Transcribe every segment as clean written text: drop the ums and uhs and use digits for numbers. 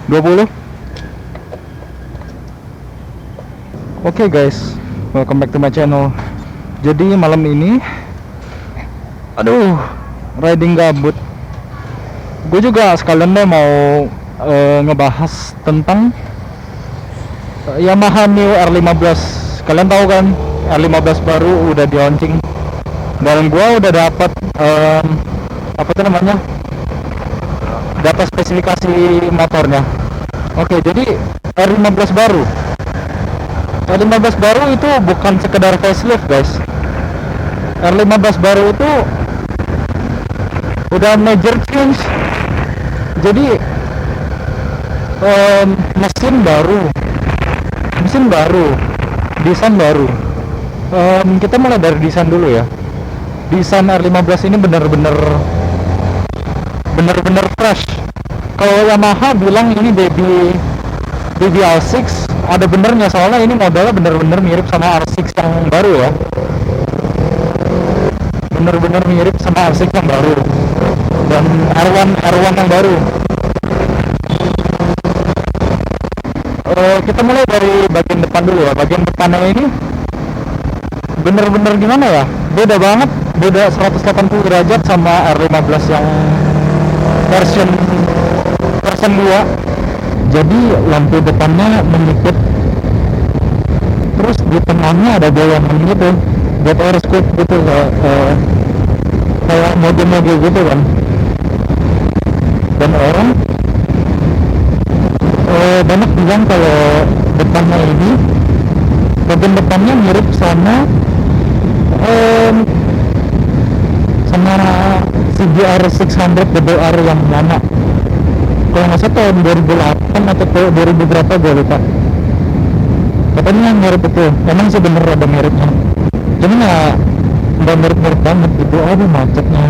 20. Oke guys, welcome back to my channel. Jadi malam ini, riding gabut. Gue juga sekalian deh mau ngebahas tentang Yamaha Mio R15. Kalian tahu kan, R15 baru udah di launching. Dan gue udah dapat apa tuh namanya, data spesifikasi motornya. Oke, jadi R15 baru itu bukan sekedar facelift guys. R15 baru itu udah major change. Jadi mesin baru, desain baru. Kita mulai dari desain dulu ya. Desain R15 ini bener-bener fresh. Kalau Yamaha bilang ini baby R6, ada benernya, soalnya ini modelnya bener-bener mirip sama R6 yang baru ya. Bener-bener mirip sama R6 yang baru dan R1 yang baru. Kita mulai dari bagian depan dulu ya. Bagian depannya ini bener-bener gimana ya, beda banget, beda 180 derajat sama R15 yang version 2. Jadi lampu depannya menyipit, terus di tengahnya ada bolongan gitu buat airscope gitu, kayak mode-mode gitu kan. Dan orang banyak bilang kalau depannya ini, bagian depannya mirip sama CBR 600 WR yang lama. Kalau nggak salah tahun 2008 atau 2000 berapa gue lupa. Katanya mirip itu, emang sih bener ada miripnya. Cuman ya nggak mirip-mirip banget gitu. Aduh macetnya.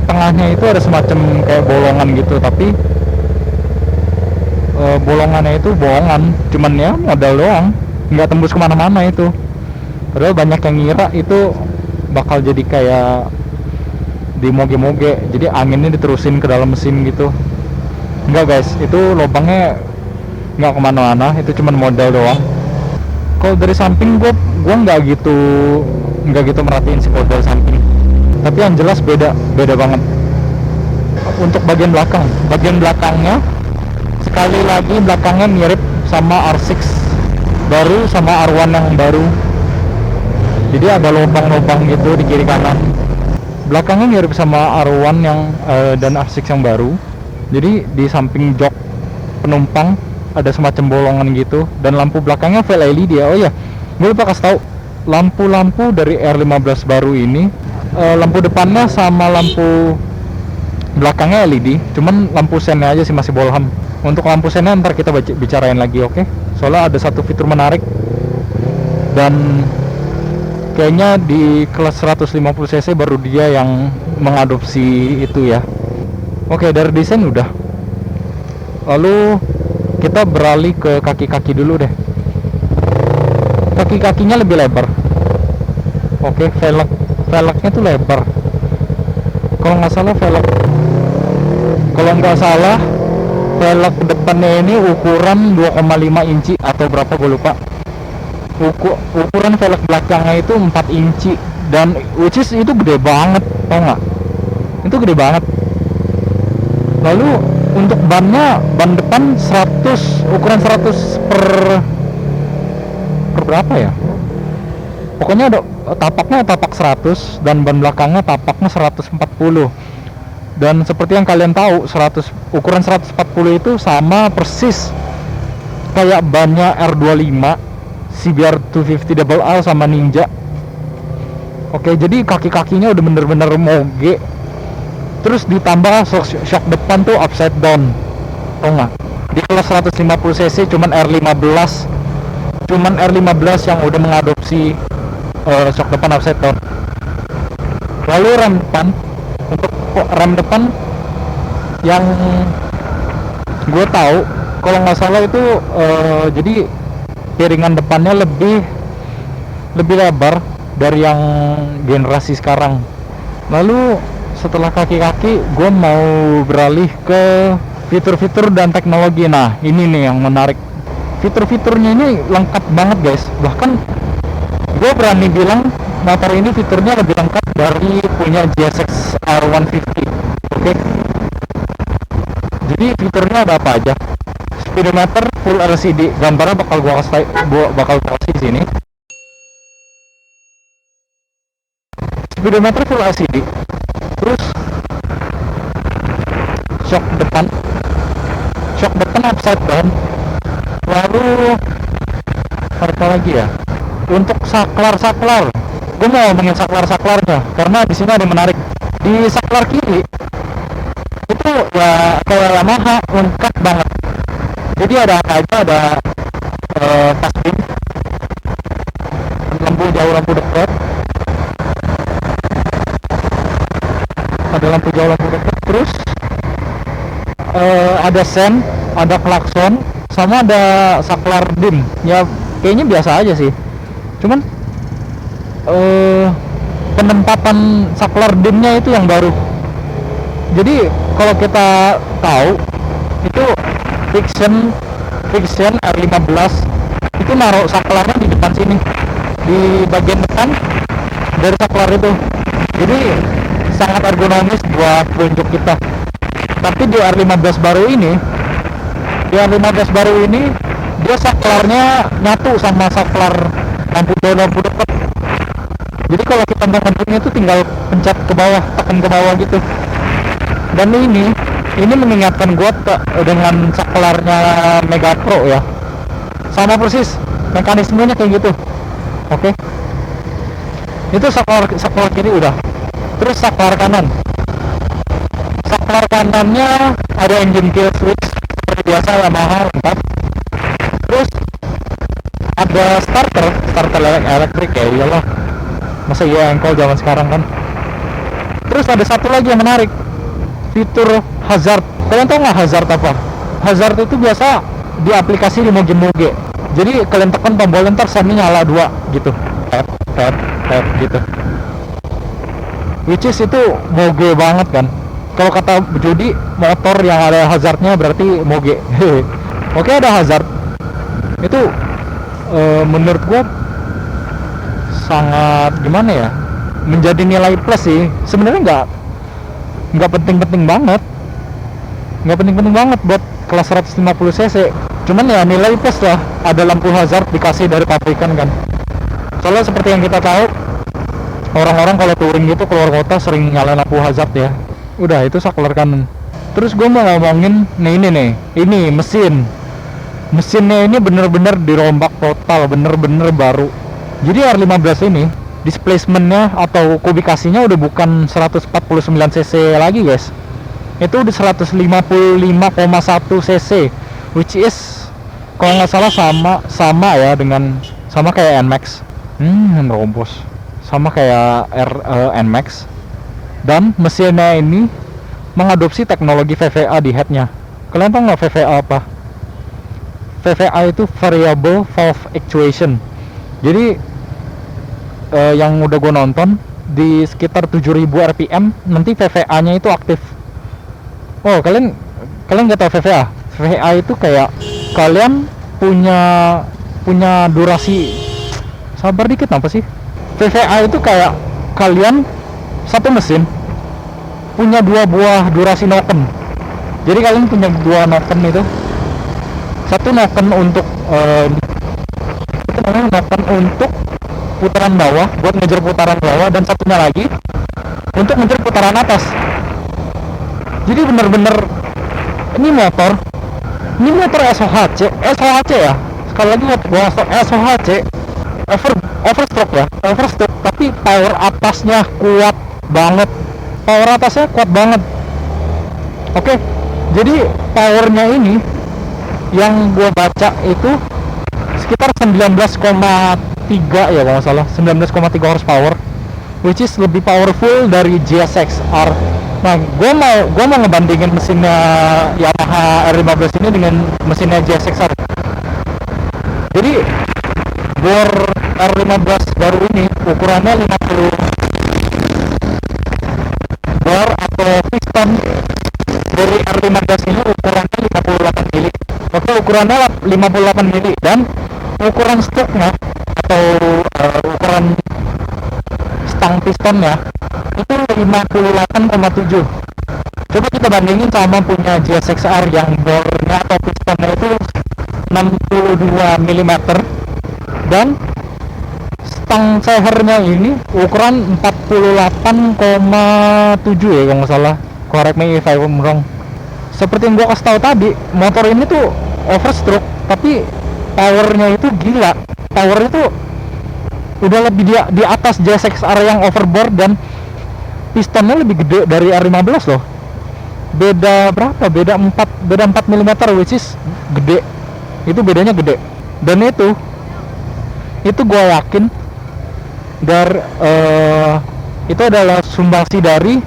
Tengahnya itu ada semacam kayak bolongan gitu, tapi bolongannya itu bohongan, cuman ya modal doang, nggak tembus kemana-mana itu. Padahal banyak yang ngira itu bakal jadi kayak di moge-moge, jadi anginnya diterusin ke dalam mesin gitu. Enggak guys, itu lubangnya nggak kemana-mana, itu cuman modal doang. Kalau dari samping gua nggak gitu merhatiin si model samping, tapi yang jelas beda banget. Untuk bagian belakangnya sekali lagi, belakangnya mirip sama R6 baru sama R1 yang baru. Jadi ada lubang-lubang gitu di kiri kanan. Belakangnya mirip sama R1 yang dan R6 yang baru. Jadi di samping jok penumpang ada semacam bolongan gitu, dan lampu belakangnya full LED ya. Oh ya, gue lupa kasih tahu, lampu-lampu dari R15 baru ini, lampu depannya sama lampu belakangnya LED, cuman lampu sennya aja sih masih bolham. Untuk lampu sennya ntar kita bicarain lagi, oke? Soalnya ada satu fitur menarik, dan kayaknya di kelas 150cc baru dia yang mengadopsi itu ya. Oke, dari desain udah. Lalu kita beralih ke kaki-kaki dulu deh. Kaki-kakinya lebih lebar. Oke, velgnya tuh lebar. Kalau nggak salah velg depannya ini ukuran 2,5 inci atau berapa gue lupa. Ukuran velg belakangnya itu 4 inci, dan which is itu gede banget, tau nggak? Itu gede banget. Lalu untuk ban depan 100, ukuran 100 per berapa ya? Pokoknya ada tapaknya tapak 100, dan ban belakangnya tapaknya 140. Dan seperti yang kalian tahu, ukuran 140 itu sama persis kayak bannya R25, CBR 250 RR sama Ninja. Oke, jadi kaki-kakinya udah bener-bener moge. Terus ditambah shock depan tuh upside down, tau nggak? Di kelas 150cc cuman R15 yang udah mengadopsi shock depan upside down. Lalu rem depan yang gue tahu, kalau nggak salah itu jadi piringan depannya lebih lebar dari yang generasi sekarang. Lalu setelah kaki-kaki, gue mau beralih ke fitur-fitur dan teknologi. Nah, ini nih yang menarik. Fitur-fiturnya ini lengkap banget guys. Bahkan gue berani bilang motor ini fiturnya lebih lengkap dari punya GSX R150. Oke. Jadi fiturnya ada apa aja? Speedometer full LCD, gambarnya bakal kasih sini. Speedometer full LCD. Terus shock depan upside down. Lalu apa lagi ya? Untuk saklar, gue mau ngomongin saklarnya karena di sini ada yang menarik. Di saklar kiri itu ya kalau Yamaha lengkap banget. Jadi ada apa aja, ada touch beam, lampu jauh, lampu dekat, ada lampu jauh, lampu dekat, terus ada sen, ada klakson, sama ada saklar dim. Ya kayaknya biasa aja sih, cuman penempatan saklar dimnya itu yang baru. Jadi kalau kita tahu itu Fiction R15 itu naruh saklarnya di depan sini, di bagian depan dari saklar itu. Jadi sangat ergonomis buat penunjuk kita. Tapi di R15 baru ini dia saklarnya nyatu sama saklar lampu jauh, lampu dekat. Jadi kalau kita mau ngedunya itu tinggal pencet ke bawah, tekan ke bawah gitu. Dan ini mengingatkan gue dengan saklarnya Mega Pro ya. Sama persis mekanismenya kayak gitu. Oke. Itu saklar kiri udah. Terus saklar kanan. Saklar kanannya ada engine kill switch seperti biasa Yamaha lengkap. Terus ada starter elektrik ya, iyalah. Masa iya engkol zaman sekarang kan. Terus ada satu lagi yang menarik, fitur hazard. Kalian tahu nggak hazard apa? Hazard itu biasa di aplikasi di moge. Jadi kalian tekan tombol ntar sennya nyala 2 gitu, tap gitu. Which is itu moge banget kan. Kalau kata Judi, motor yang ada hazardnya berarti moge. Oke, ada hazard. Itu menurut gua sangat gimana ya? Menjadi nilai plus sih. Sebenarnya nggak penting-penting banget. Nggak penting-penting banget buat kelas 150 cc. Cuman ya nilai plus lah, ada lampu hazard dikasih dari pabrikan kan. Soalnya seperti yang kita tahu, orang-orang kalau touring gitu keluar kota sering nyalain lampu hazard ya. Udah, itu saklar kanan. Terus gue mau ngomongin ini mesinnya ini bener-bener dirombak total, bener-bener baru. Jadi R15 ini displacementnya atau kubikasinya udah bukan 149 cc lagi guys. Itu udah 155,1 cc, which is kalau nggak salah sama ya dengan kayak NMAX. Nerobos sama kayak NMAX. Dan mesinnya ini mengadopsi teknologi VVA di headnya. Kalian tahu nggak VVA apa? VVA itu Variable Valve Actuation. Jadi yang udah gue nonton di sekitar 7000 rpm nanti VVA nya itu aktif. Oh, kalian nggak tahu VVA? VVA itu kayak kalian punya durasi, sabar dikit apa sih? VVA itu kayak kalian satu mesin punya 2 buah durasi noken. Jadi kalian punya 2 noken itu. Satu noken untuk noken untuk putaran bawah, buat ngejar putaran bawah, dan satunya lagi untuk ngejar putaran atas. Jadi bener-bener ini motor SOHC ya. Sekali lagi gua SOHC overstroke ya, tapi power atasnya kuat banget. Oke, jadi powernya ini yang gua baca itu sekitar 19,3 ya kalau nggak salah, 19,3 horsepower, which is lebih powerful dari GSX R. Nah, gue mau ngebandingin mesinnya Yamaha R15 ini dengan mesinnya GSX R. Jadi bor R15 baru ini ukurannya 50, bor piston dari R15 ini ukurannya 58 mili. Oke, ukurannya 58 mili dan ukuran stoknya atau ukuran stang pistonnya itu 58,7. Coba kita bandingin sama punya GSX-R yang bornya atau pistonnya itu 62 mm dan stang sehernya ini ukuran 48,7 ya kalau nggak salah. Correct me if I'm wrong. Seperti yang gua kasih tahu tadi, motor ini tuh overstroke tapi powernya itu gila. Powernya tuh udah lebih di atas GSX-R yang overboard dan pistonnya lebih gede dari R15 loh. Beda berapa? Beda 4 mm, which is gede. Itu bedanya gede. Dan itu gue yakin itu adalah sumbangsi dari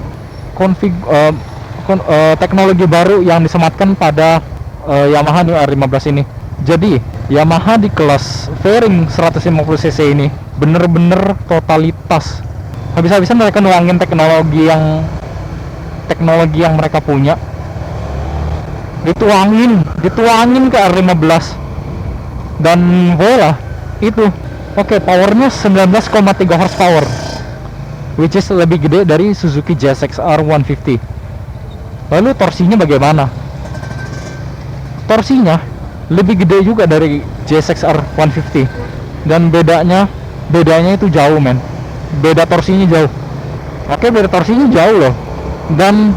teknologi baru yang disematkan pada Yamaha New R15 ini. Jadi Yamaha di kelas fairing 150cc ini bener-bener totalitas. Habis-habisan mereka nuangin teknologi yang mereka punya, dituangin ke R15 dan voila itu. Oke, powernya 19,3 horsepower, which is lebih gede dari Suzuki GSX-R 150. Lalu torsinya bagaimana? Torsinya lebih gede juga dari GSX-R 150 dan bedanya itu jauh, men. Beda torsinya jauh. Oke, beda torsinya jauh loh. Dan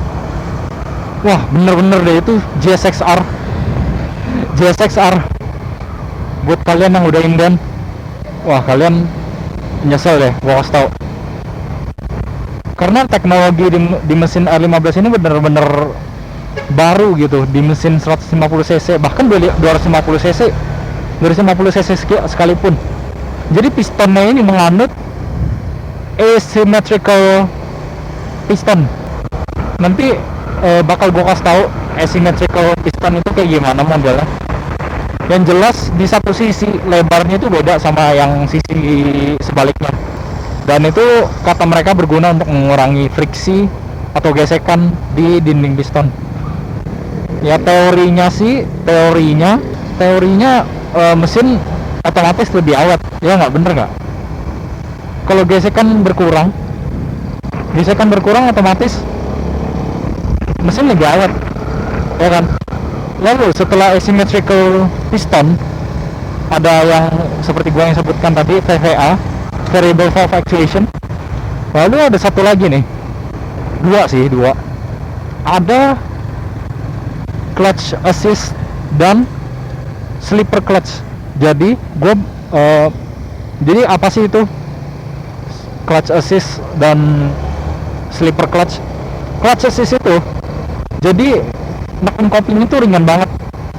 wah, bener-bener deh itu GSX-R buat kalian yang udah inden, wah kalian nyesel deh gua kasih tau, karena teknologi di mesin R15 ini bener-bener baru gitu di mesin 150cc, bahkan 250cc sekalipun. Jadi pistonnya ini menganut asymmetrical piston. Nanti bakal gue kasih tahu asymmetrical piston itu kayak gimana modelnya. Yang jelas di satu sisi lebarnya itu beda sama yang sisi sebaliknya, dan itu kata mereka berguna untuk mengurangi friksi atau gesekan di dinding piston. Ya teorinya mesin otomatis lebih awet, ya nggak, bener nggak? Kalau gesekan berkurang otomatis mesin lebih awet, ya kan? Lalu setelah asymmetrical piston ada yang seperti gua yang sebutkan tadi, VVA, variable valve actuation. Lalu ada satu lagi nih, dua ada clutch assist dan slipper clutch. Jadi jadi apa sih itu clutch assist dan slipper clutch? Clutch assist itu jadi nekan kopling itu ringan banget.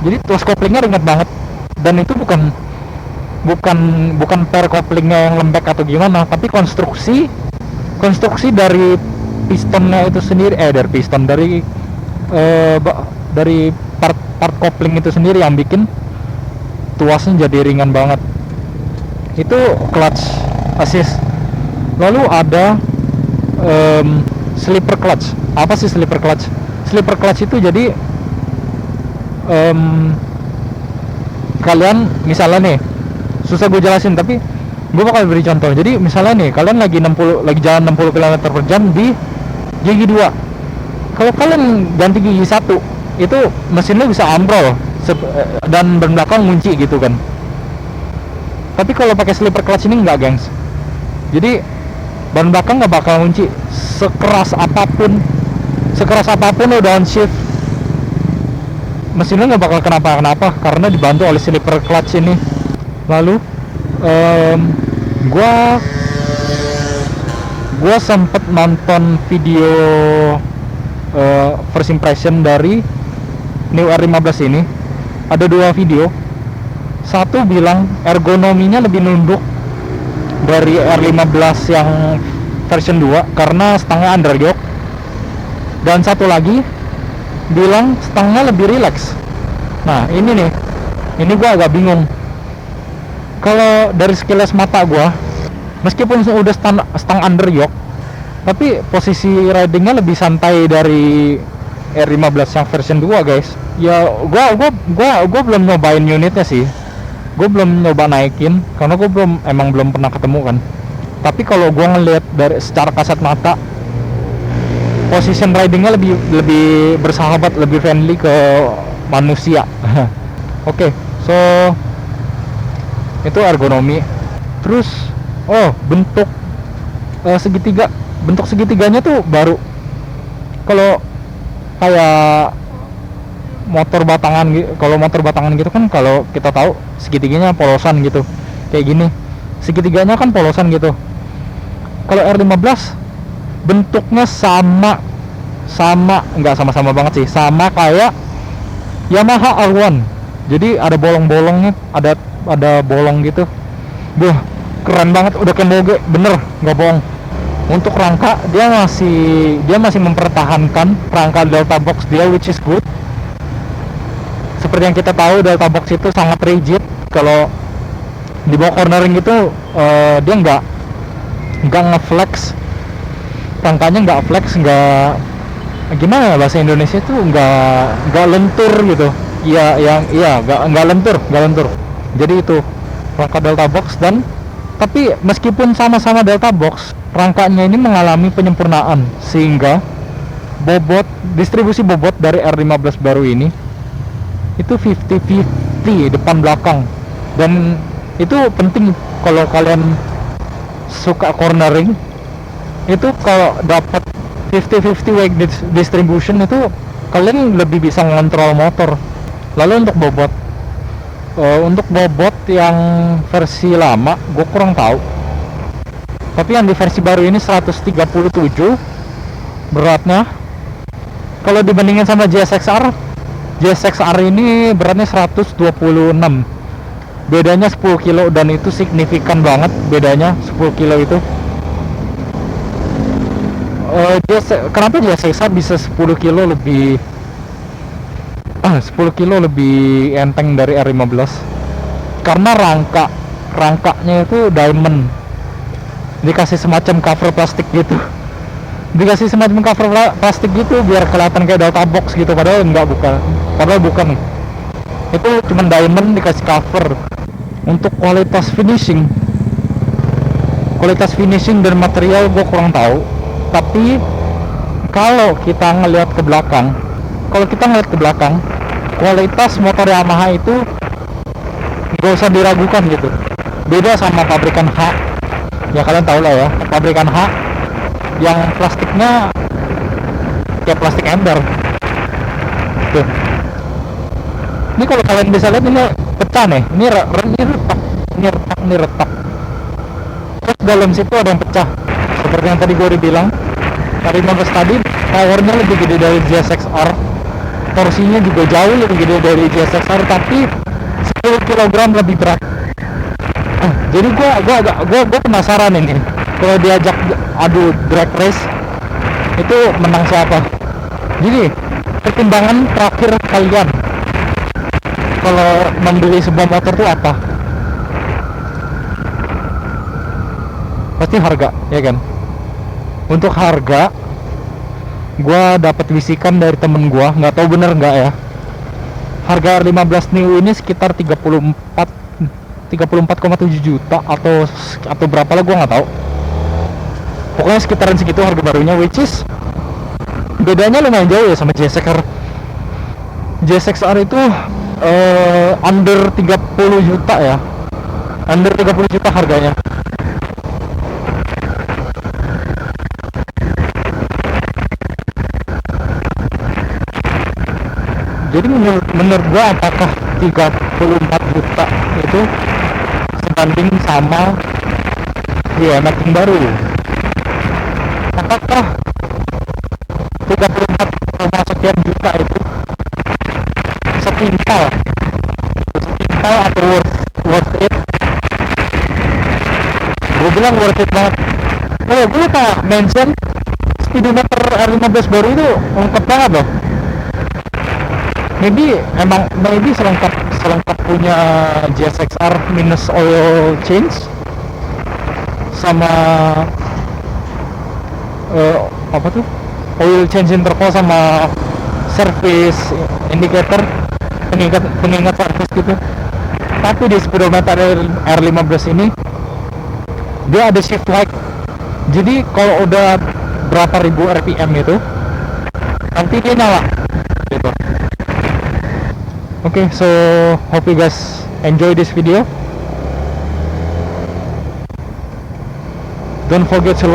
Jadi tuas koplingnya ringan banget, dan itu bukan pair koplingnya yang lembek atau gimana, tapi konstruksi dari pistonnya itu sendiri, dari part kopling itu sendiri yang bikin tuasnya jadi ringan banget. Itu clutch assist. Lalu ada slipper clutch. Apa sih slipper clutch? Slipper clutch itu jadi kalian misalnya nih, susah gue jelasin tapi gue bakal beri contoh. Jadi misalnya nih kalian lagi jalan 60 km per jam di gigi 2. Kalau kalian ganti gigi 1, itu mesinnya bisa ambrol dan ban belakang ngunci gitu kan. Tapi kalau pakai slipper clutch ini enggak, gengs. Jadi ban belakang nggak bakal ngunci sekeras apapun lo downshift, mesinnya nggak bakal kenapa-kenapa karena dibantu oleh slipper clutch ini. Lalu gua sempet nonton video first impression dari New R15 ini. Ada dua video. Satu bilang ergonominya lebih nunduk dari R15 yang version 2 karena stangnya underyoke, dan satu lagi bilang stangnya lebih relax. Nah ini gua agak bingung. Kalau dari sekilas mata gua, meskipun udah stang underyoke, Tapi posisi ridingnya lebih santai dari R15 yang version 2 guys. Ya gua belum nyobain unitnya sih. Gue belum nyoba naikin karena gue emang belum pernah ketemu kan. Tapi kalau gue ngeliat dari secara kasat mata, position ridingnya lebih bersahabat, lebih friendly ke manusia. Oke, so itu ergonomi. Terus bentuk segitiga, bentuk segitiganya tuh baru. Kalau kayak motor batangan gitu, kalau motor batangan gitu kan, kalau kita tahu segitiganya polosan gitu, kayak gini. Segitiganya kan polosan gitu. Kalau R15 bentuknya sama, nggak sama-sama banget sih, sama kayak Yamaha R1. Jadi ada bolong-bolongnya, ada bolong gitu. Wah, keren banget, udah kayak moge, bener, nggak bohong. Untuk rangka dia masih mempertahankan rangka Delta Box dia, which is good. Seperti yang kita tahu, Delta Box itu sangat rigid. Kalau di bawah cornering itu dia nggak nge-flex, rangkanya nggak flex, nggak gimana ya bahasa Indonesia itu, nggak lentur gitu. Nggak lentur. Jadi itu rangka Delta Box. Dan tapi meskipun sama-sama Delta Box, rangkanya ini mengalami penyempurnaan sehingga distribusi bobot dari R15 baru ini itu 50-50 depan belakang. Dan itu penting kalau kalian suka cornering, itu kalau dapat 50-50 weight distribution itu kalian lebih bisa ngontrol motor. Lalu untuk bobot yang versi lama gue kurang tahu, tapi yang di versi baru ini 137 beratnya. Kalau dibandingin sama GSX-R ini beratnya 126, bedanya 10 kilo, dan itu signifikan banget bedanya 10 kilo itu. Kenapa GSX-R bisa 10 kilo lebih 10 kilo lebih enteng dari R15? Karena rangkanya itu diamond, dikasih semacam cover plastik gitu, biar kelihatan kayak Delta Box gitu, padahal bukan. Itu cuman diamond dikasih cover. Untuk kualitas finishing dan material gue kurang tahu. Tapi kalau kita ngelihat ke belakang, kualitas motor Yamaha itu gak usah diragukan gitu. Beda sama pabrikan H, ya kalian tahu lah ya, pabrikan H yang plastiknya kayak plastik ember tuh. Ini kalau kalian bisa lihat, ini pecah nih, ini retak. Terus dalam situ ada yang pecah, seperti yang tadi gue udah bilang. R15 tadi powernya lebih gede dari GSX-R, torsinya juga jauh lebih gede dari GSX-R, tapi 10 kg lebih berat. Jadi gue penasaran ini, kalau diajak adu drag race itu menang siapa. Jadi pertimbangan terakhir kalian kalau membeli sebuah motor itu apa? Pasti harga, ya kan? Untuk harga, gue dapat bisikan dari temen gue, nggak tahu bener nggak ya, harga R15 Neo ini sekitar 34,7 juta atau berapa lah, gue nggak tahu. Pokoknya sekitaran segitu harga barunya, which is bedanya lumayan jauh ya sama GSX-R. GSX-R itu under 30 juta ya, under 30 juta harganya. Jadi menurut gua, apakah 34 juta itu sebanding sama Hianak yang baru? Apakah 34 sekian juta itu setimpal atau worth it? Gue bilang worth it banget. Gue lupa mention speedometer R15 baru itu lengkap banget loh. Maybe selengkap punya GSX-R minus oil change sama apa tuh, oil change interval sama service indicator, pengingat service gitu. Tapi di speedometer R15 ini dia ada shift light, jadi kalau udah berapa ribu RPM itu nanti dia nyala gitu. Okay, so hope you guys enjoy this video. Don't forget to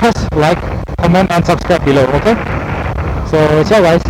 press like, comment and subscribe below. Okay, so ciao guys.